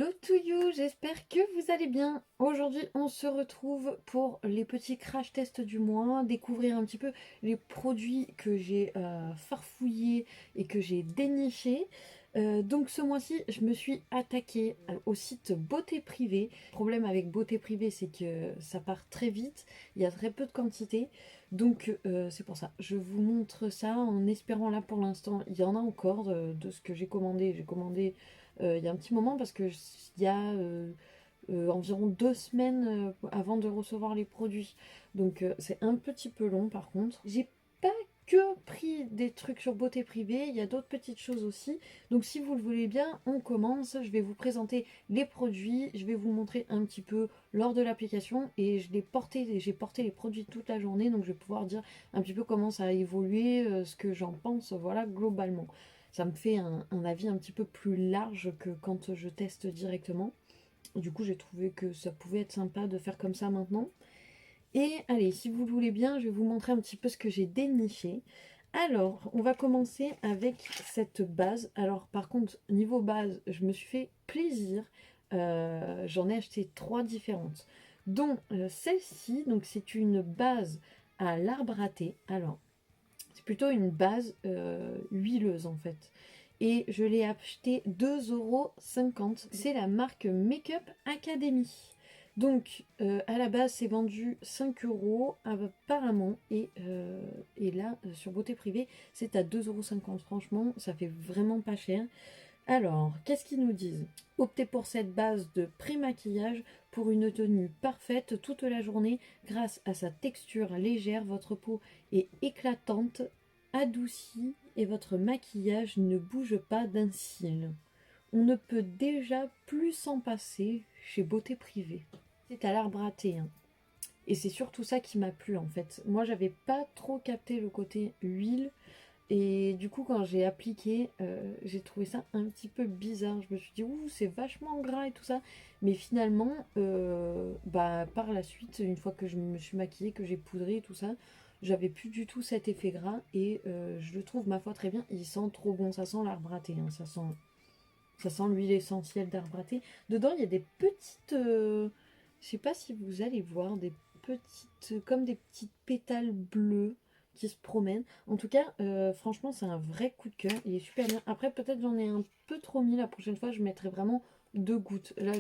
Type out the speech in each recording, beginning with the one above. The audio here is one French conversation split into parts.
Hello to you, j'espère que vous allez bien. Aujourd'hui, on se retrouve pour les petits crash tests du mois, découvrir un petit peu les produits que j'ai farfouillés et que j'ai dénichés. Donc ce mois-ci, je me suis attaquée au site Beauté Privée. Le problème avec Beauté Privée, c'est que ça part très vite, il y a très peu de quantité. Donc c'est pour ça, je vous montre ça en espérant là pour l'instant, il y en a encore de ce que j'ai commandé. J'ai commandé il y a un petit moment parce que il y a environ 2 semaines avant de recevoir les produits. Donc c'est un petit peu long par contre. J'ai pas que pris des trucs sur Beauté Privée, il y a d'autres petites choses aussi. Donc si vous le voulez bien, on commence. Je vais vous présenter les produits, je vais vous montrer un petit peu lors de l'application et j'ai porté les produits toute la journée, donc je vais pouvoir dire un petit peu comment ça a évolué, ce que j'en pense, voilà, globalement. Ça me fait un avis un petit peu plus large que quand je teste directement. Du coup, j'ai trouvé que ça pouvait être sympa de faire comme ça maintenant. Et allez, si vous le voulez bien, je vais vous montrer un petit peu ce que j'ai déniché. Alors, on va commencer avec cette base. Alors, par contre, niveau base, je me suis fait plaisir. J'en ai acheté 3 différentes, dont celle-ci. Donc, c'est une base à l'arbre à thé. Alors, c'est plutôt une base huileuse en fait. Et je l'ai acheté 2,50 €. C'est la marque Makeup Academy. Donc à la base c'est vendu 5 € apparemment. Et là sur Beauté Privée c'est à 2,50 €. Franchement ça fait vraiment pas cher. Alors, qu'est-ce qu'ils nous disent? Optez pour cette base de pré-maquillage pour une tenue parfaite toute la journée. Grâce à sa texture légère, votre peau est éclatante, adoucie et votre maquillage ne bouge pas d'un cil. On ne peut déjà plus s'en passer chez Beauté Privée. C'est à l'arbre à thé, hein. Et c'est surtout ça qui m'a plu en fait. Moi, j'avais pas trop capté le côté huile. Et du coup, quand j'ai appliqué, j'ai trouvé ça un petit peu bizarre. Je me suis dit, ouh, c'est vachement gras et tout ça. Mais finalement, bah, par la suite, une fois que je me suis maquillée, que j'ai poudré et tout ça, j'avais plus du tout cet effet gras. Et je le trouve, ma foi, très bien. Il sent trop bon. Ça sent l'arbre à thé, hein. Ça sent l'huile essentielle d'arbre à thé. Dedans, il y a des petites. Je sais pas si vous allez voir, des petites. Comme des petites pétales bleus qui se promènent. En tout cas, franchement, c'est un vrai coup de cœur. Il est super bien. Après, peut-être j'en ai un peu trop mis. La prochaine fois, je mettrai vraiment 2 gouttes. Là,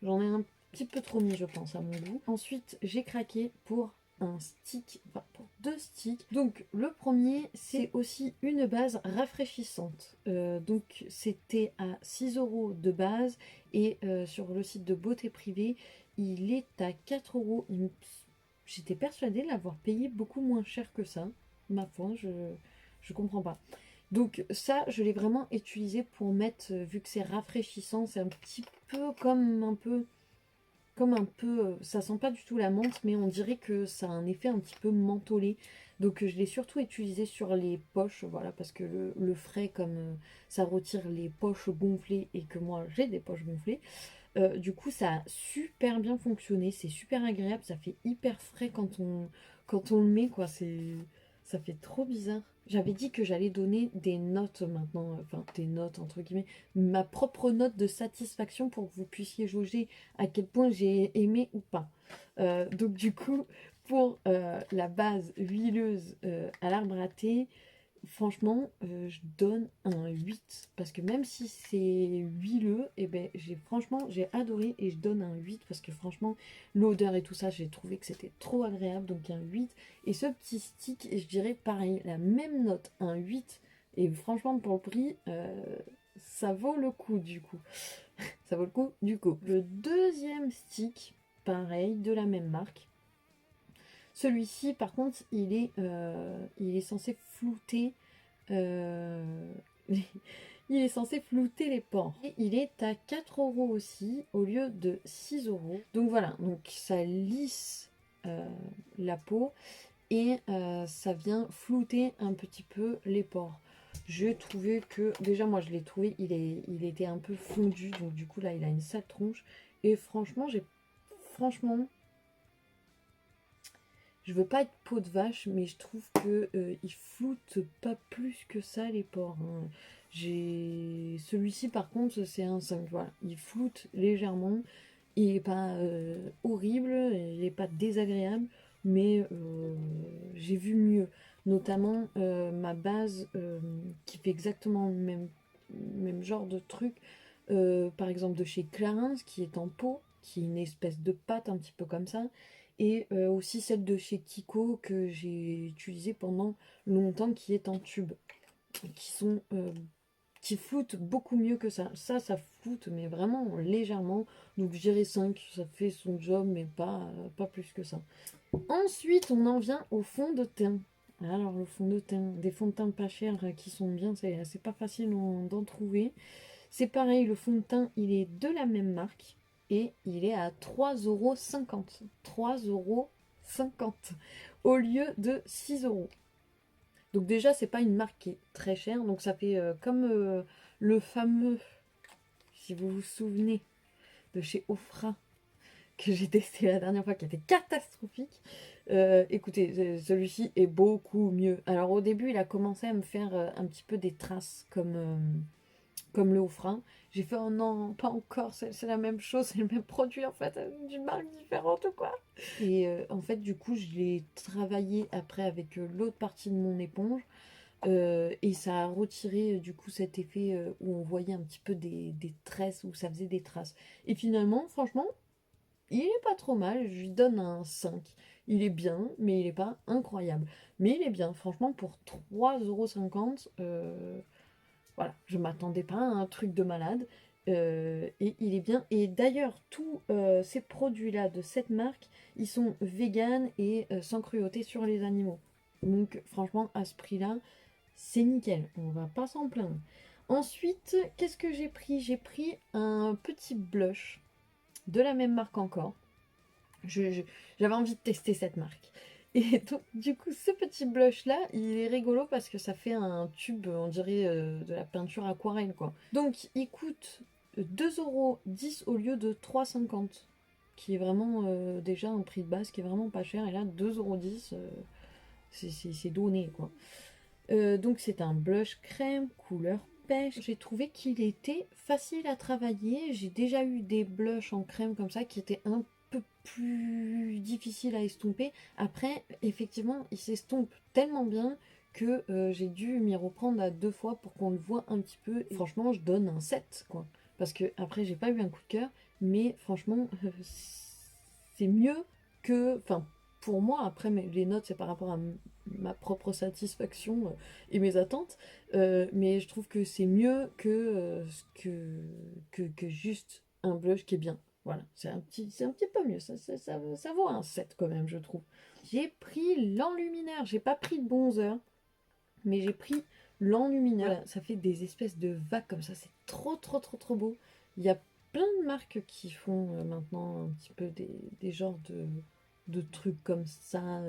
j'en ai un petit peu trop mis, je pense, à mon goût. Ensuite, j'ai craqué pour un stick, enfin pour 2 sticks. Donc le premier, c'est aussi une base rafraîchissante. Donc c'était à 6 € de base et sur le site de Beauté Privée, il est à 4 €. J'étais persuadée de l'avoir payé beaucoup moins cher que ça. Ma foi, je comprends pas. Donc ça, je l'ai vraiment utilisé pour mettre, vu que c'est rafraîchissant, c'est un petit peu ça sent pas du tout la menthe, mais on dirait que ça a un effet un petit peu mentholé. Donc je l'ai surtout utilisé sur les poches, voilà, parce que le frais, comme ça retire les poches gonflées et que moi j'ai des poches gonflées, du coup ça a super bien fonctionné, c'est super agréable, ça fait hyper frais quand on le met, quoi, ça fait trop bizarre. J'avais dit que j'allais donner des notes maintenant, enfin des notes entre guillemets, ma propre note de satisfaction pour que vous puissiez jauger à quel point j'ai aimé ou pas. Donc du coup, pour la base huileuse à l'arbre à thé, franchement, je donne un 8. Parce que même si c'est huileux, et ben, j'ai adoré et je donne un 8 parce que franchement, l'odeur et tout ça, j'ai trouvé que c'était trop agréable. Donc un 8. Et ce petit stick, je dirais pareil, la même note, un 8. Et franchement, pour le prix, ça vaut le coup du coup. Ça vaut le coup du coup. Le deuxième stick, pareil, de la même marque. Celui-ci, par contre, il est censé flouter. euh, il est censé flouter les pores. Et il est à 4 € aussi, au lieu de 6 €. Donc voilà, donc ça lisse la peau et ça vient flouter un petit peu les pores. J'ai trouvé que, déjà moi je l'ai trouvé, il était un peu fondu, donc du coup là il a une sale tronche. Et franchement, franchement, Je veux pas être peau de vache, mais je trouve que il floute pas plus que ça les pores, hein. J'ai celui-ci par contre, c'est un 5, voilà. Il floute légèrement. Il est pas horrible, il est pas désagréable, mais j'ai vu mieux. Notamment ma base qui fait exactement le même genre de truc. Par exemple de chez Clarins qui est en pot, qui est une espèce de pâte un petit peu comme ça. Et aussi celle de chez Kiko que j'ai utilisée pendant longtemps qui est en tube. Qui sont qui floutent beaucoup mieux que ça. Ça floute, mais vraiment légèrement. Donc je dirais 5, ça fait son job, mais pas plus que ça. Ensuite, on en vient au fond de teint. Alors, le fond de teint, des fonds de teint pas chers qui sont bien, c'est pas facile d'en trouver. C'est pareil, le fond de teint, il est de la même marque et il est à 3,50 €. 3,50 € au lieu de 6 €. Donc déjà, c'est pas une marque qui est très chère. Donc ça fait comme le fameux, si vous vous souvenez, de chez Ofra, que j'ai testé la dernière fois, qui était catastrophique. Écoutez, celui-ci est beaucoup mieux. Alors au début, il a commencé à me faire un petit peu des traces comme le Ofra. J'ai fait, oh non, pas encore, c'est la même chose, c'est le même produit en fait, d'une marque différente ou quoi. Et en fait, du coup, je l'ai travaillé après avec l'autre partie de mon éponge. Et ça a retiré du coup cet effet où on voyait un petit peu des tresses, où ça faisait des traces. Et finalement, franchement, il est pas trop mal, je lui donne un 5. Il est bien, mais il est pas incroyable. Mais il est bien, franchement, pour 3,50 €, voilà, je m'attendais pas à un truc de malade. Et il est bien. Et d'ailleurs, tous ces produits-là de cette marque, ils sont véganes et sans cruauté sur les animaux. Donc franchement, à ce prix-là, c'est nickel. On va pas s'en plaindre. Ensuite, qu'est-ce que j'ai pris? J'ai pris un petit blush de la même marque encore. J'avais envie de tester cette marque. Et donc, du coup, ce petit blush là, il est rigolo parce que ça fait un tube, on dirait de la peinture aquarelle quoi. Donc, il coûte 2,10 € au lieu de 3,50 €, qui est vraiment déjà un prix de base qui est vraiment pas cher. Et là, 2,10 €, c'est donné quoi. Donc, c'est un blush crème couleur pêche. J'ai trouvé qu'il était facile à travailler. J'ai déjà eu des blushs en crème comme ça qui étaient un peu plus difficiles à estomper. Après, effectivement, il s'estompe tellement bien que j'ai dû m'y reprendre à 2 fois pour qu'on le voit un petit peu. Et franchement, je donne un 7 quoi. Parce que après, j'ai pas eu un coup de cœur, mais franchement, c'est mieux que. Enfin, pour moi, après, les notes, c'est par rapport à ma propre satisfaction et mes attentes. Mais je trouve que c'est mieux que juste un blush qui est bien. Voilà, c'est un petit peu mieux. Ça vaut un 7 quand même, je trouve. J'ai pris l'enlumineur. J'ai pas pris de bronzer, mais j'ai pris l'enlumineur. Voilà, ça fait des espèces de vagues comme ça. C'est trop, trop, trop, trop beau. Il y a plein de marques qui font maintenant un petit peu des genres de trucs comme ça.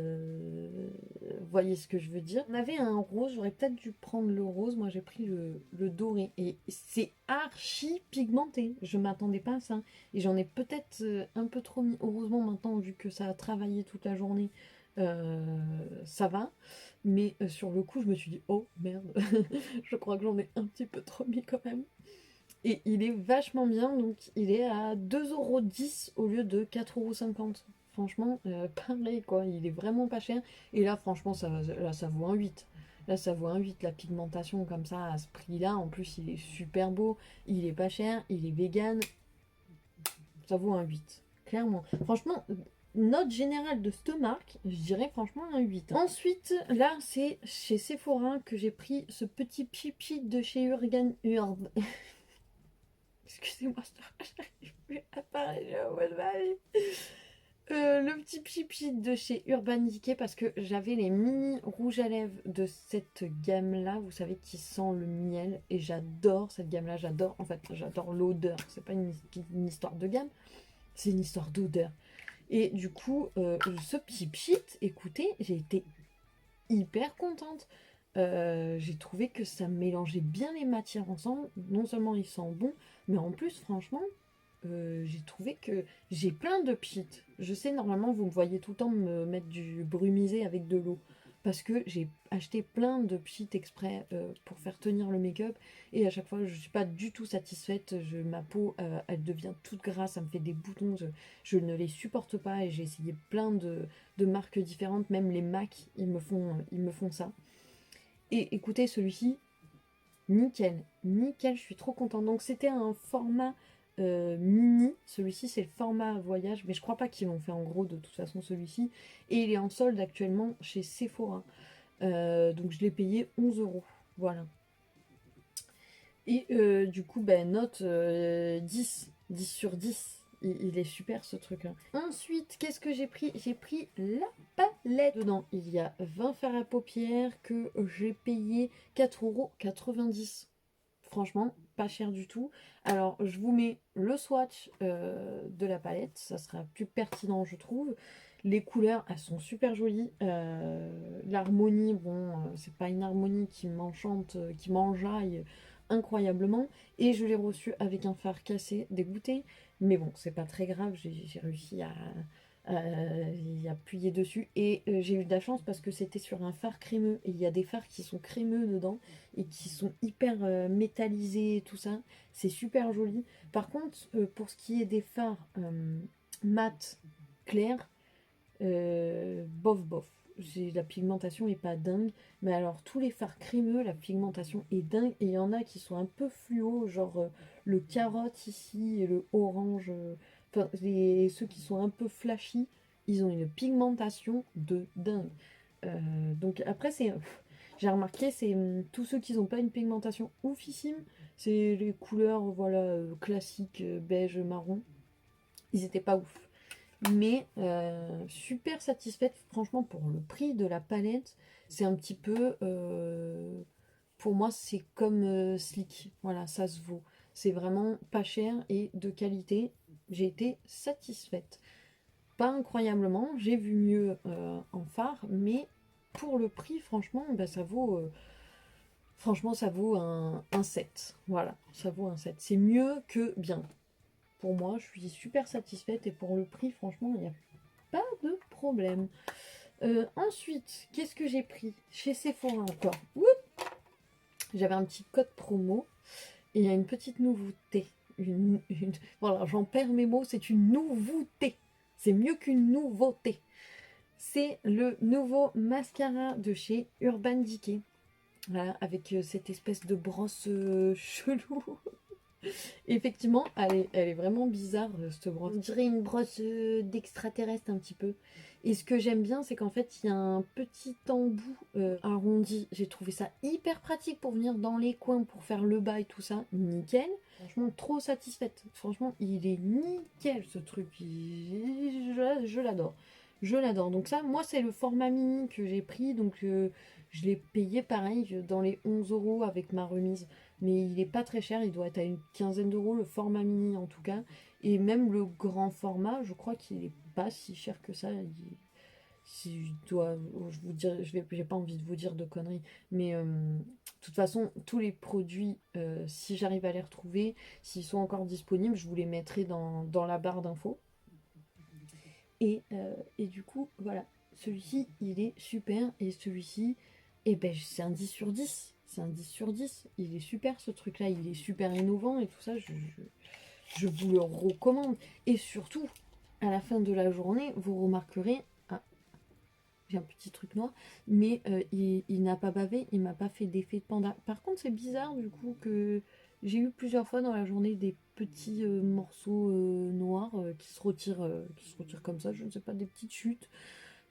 Voyez ce que je veux dire. On avait un rose, j'aurais peut-être dû prendre le rose. Moi j'ai pris le doré. Et c'est archi pigmenté. Je m'attendais pas à ça. Et j'en ai peut-être un peu trop mis. Heureusement maintenant, vu que ça a travaillé toute la journée, ça va. Mais sur le coup, je me suis dit, oh merde, je crois que j'en ai un petit peu trop mis quand même. Et il est vachement bien, donc il est à 2,10 € au lieu de 4,50 €. Franchement, pareil quoi, il est vraiment pas cher. Et là, franchement, là, ça vaut un 8. Là, ça vaut un 8, la pigmentation comme ça, à ce prix-là. En plus, il est super beau, il est pas cher, il est vegan. Ça vaut un 8, clairement. Franchement, note générale de cette marque, je dirais franchement un 8. Ensuite, là, c'est chez Sephora que j'ai pris ce petit pipi de chez Excusez-moi, j'arrive plus à parler au mot de ma vie. Le petit pipi de chez Urban Decay parce que j'avais les mini rouges à lèvres de cette gamme-là, vous savez, qui sent le miel. Et j'adore cette gamme-là, j'adore, en fait, j'adore l'odeur. C'est pas une histoire de gamme, c'est une histoire d'odeur. Et du coup, ce petit pchit, écoutez, j'ai été hyper contente. J'ai trouvé que ça mélangeait bien les matières ensemble. Non seulement il sent bon, mais en plus, franchement, j'ai trouvé que j'ai plein de pchit. Je sais, normalement, vous me voyez tout le temps me mettre du brumisé avec de l'eau. Parce que j'ai acheté plein de pchit exprès pour faire tenir le make-up. Et à chaque fois, je ne suis pas du tout satisfaite. Ma peau, elle devient toute grasse, ça me fait des boutons. Je ne les supporte pas. Et j'ai essayé plein de marques différentes. Même les MAC, ils me font ça. Et écoutez, celui-ci, nickel, nickel, je suis trop contente. Donc c'était un format mini, celui-ci c'est le format voyage, mais je crois pas qu'ils l'ont fait en gros de toute façon celui-ci. Et il est en solde actuellement chez Sephora. Donc je l'ai payé 11 euros. Voilà. Et du coup, ben, note 10, 10 sur 10. Il est super ce truc-là. Ensuite, qu'est-ce que j'ai pris? J'ai pris la palette. Dedans, il y a 20 fards à paupières que j'ai payé 4,90 €. Franchement, pas cher du tout. Alors, je vous mets le swatch de la palette. Ça sera plus pertinent, je trouve. Les couleurs, elles sont super jolies. L'harmonie, bon, c'est pas une harmonie qui m'enchante, qui m'enjaille incroyablement. Et je l'ai reçu avec un fard cassé, dégoûté. Mais bon, c'est pas très grave. J'ai réussi y appuyer dessus. Et j'ai eu de la chance parce que c'était sur un fard crémeux. Et il y a des fards qui sont crémeux dedans et qui sont hyper métallisés et tout ça. C'est super joli. Par contre, pour ce qui est des fards mat clairs, bof bof. La pigmentation est pas dingue, mais alors tous les fards crémeux, la pigmentation est dingue, et il y en a qui sont un peu fluo, genre le carotte ici et le orange, enfin ceux qui sont un peu flashy, ils ont une pigmentation de dingue. Donc après j'ai remarqué, c'est tous ceux qui n'ont pas une pigmentation oufissime, c'est les couleurs voilà classiques beige marron, ils étaient pas ouf. Mais super satisfaite, franchement, pour le prix de la palette. C'est un petit peu, pour moi, c'est comme Slick. Voilà, ça se vaut. C'est vraiment pas cher et de qualité. J'ai été satisfaite. Pas incroyablement, j'ai vu mieux en fard, mais pour le prix, franchement, bah, ça vaut, franchement, ça vaut un 7. Voilà, ça vaut un 7. C'est mieux que bien. Pour moi, je suis super satisfaite et pour le prix, franchement, il n'y a pas de problème. Ensuite, qu'est-ce que j'ai pris chez Sephora encore? Oup, j'avais un petit code promo et il y a une petite nouveauté. Voilà, j'en perds mes mots, c'est une nouveauté. C'est mieux qu'une nouveauté. C'est le nouveau mascara de chez Urban Decay. Voilà, avec cette espèce de brosse chelou. Effectivement, elle est vraiment bizarre, cette brosse. On dirait une brosse d'extraterrestre un petit peu. Et ce que j'aime bien, c'est qu'en fait, il y a un petit embout arrondi. J'ai trouvé ça hyper pratique pour venir dans les coins, pour faire le bas et tout ça. Nickel. Franchement, trop satisfaite. Franchement, il est nickel, ce truc. Je l'adore. Je l'adore. Donc ça, moi, c'est le format mini que j'ai pris. Donc, je l'ai payé pareil dans les 11 euros avec ma remise. Mais il est pas très cher, il doit être à une quinzaine d'euros, le format mini en tout cas. Et même le grand format, je crois qu'il est pas si cher que ça. Si je dois, je vous dire, j'ai pas envie de vous dire de conneries, mais de toute façon, tous les produits, si j'arrive à les retrouver, s'ils sont encore disponibles, je vous les mettrai dans la barre d'infos. Et du coup, voilà, celui-ci, il est super, et celui-ci, eh ben, c'est un 10 sur 10. C'est un 10 sur 10. Il est super ce truc-là, il est super innovant et tout ça, je vous le recommande. Et surtout, à la fin de la journée, vous remarquerez, ah, j'ai un petit truc noir, mais il n'a pas bavé, il m'a pas fait d'effet de panda. Par contre, c'est bizarre du coup que j'ai eu plusieurs fois dans la journée des petits morceaux noirs qui se retirent comme ça, je ne sais pas, des petites chutes.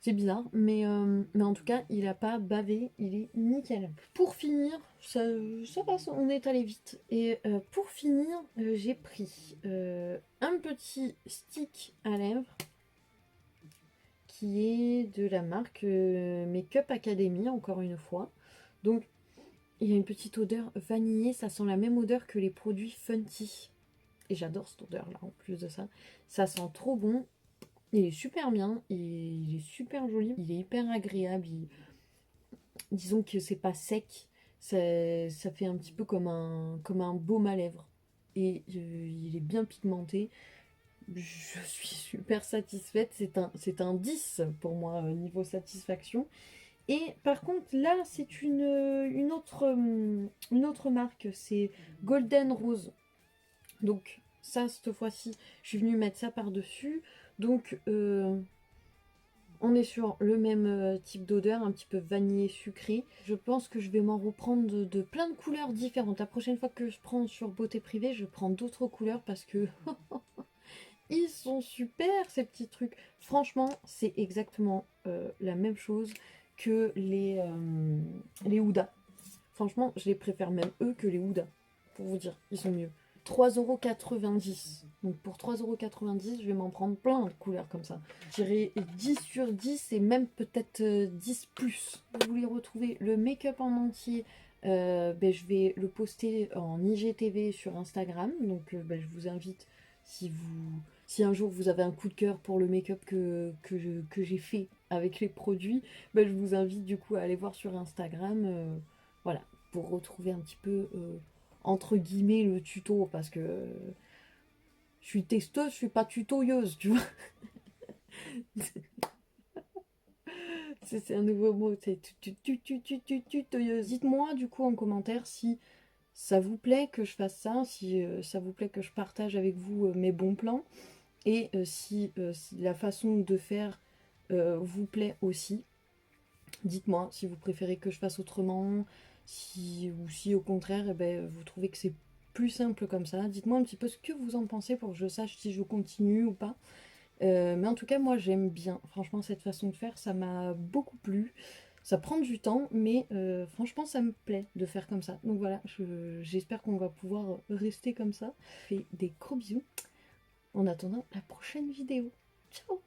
C'est bizarre, mais en tout cas, il a pas bavé, il est nickel. Pour finir, ça passe, on est allé vite. Et pour finir, j'ai pris un petit stick à lèvres qui est de la marque Makeup Academy, encore une fois. Donc, il y a une petite odeur vanillée, ça sent la même odeur que les produits Fenty. Et j'adore cette odeur-là, en plus de ça. Ça sent trop bon. Il est super bien, il est super joli, il est hyper agréable. Disons que c'est pas sec, ça fait un petit peu comme un baume à lèvres. et il est bien pigmenté. Je suis super satisfaite, c'est un 10 pour moi niveau satisfaction. Et par contre là c'est une autre marque, c'est Golden Rose. Donc ça, cette fois-ci, je suis venue mettre ça par-dessus. Donc on est sur le même type d'odeur, un petit peu vanillé sucré. Je pense que je vais m'en reprendre de plein de couleurs différentes. La prochaine fois que je prends sur Beauté Privée, je prends d'autres couleurs parce que ils sont super ces petits trucs. Franchement, c'est exactement la même chose que les Huda. Franchement, je les préfère même eux que les Huda. Pour vous dire, ils sont mieux. 3,90 €. Donc pour 3,90 €, je vais m'en prendre plein de couleurs comme ça. Je dirais 10 sur 10 et même peut-être 10 plus. Si vous voulez retrouver le make-up en entier, ben, je vais le poster en IGTV sur Instagram. Donc ben, je vous invite, si un jour vous avez un coup de cœur pour le make-up que j'ai fait avec les produits, ben, je vous invite du coup à aller voir sur Instagram. Voilà, pour retrouver un petit peu entre guillemets le tuto, parce que je suis testeuse, je suis pas tutoyeuse, tu vois. C'est un nouveau mot, c'est tutoyeuse. Dites-moi du coup en commentaire si ça vous plaît que je fasse ça, si ça vous plaît que je partage avec vous mes bons plans, et si la façon de faire vous plaît aussi. Dites-moi si vous préférez que je fasse autrement, ou si au contraire eh ben, vous trouvez que c'est plus simple comme ça. Dites-moi un petit peu ce que vous en pensez pour que je sache si je continue ou pas. Mais en tout cas, moi j'aime bien. Franchement, cette façon de faire, ça m'a beaucoup plu. Ça prend du temps, mais franchement, ça me plaît de faire comme ça. Donc voilà, j'espère qu'on va pouvoir rester comme ça. Je fais des gros bisous en attendant la prochaine vidéo. Ciao!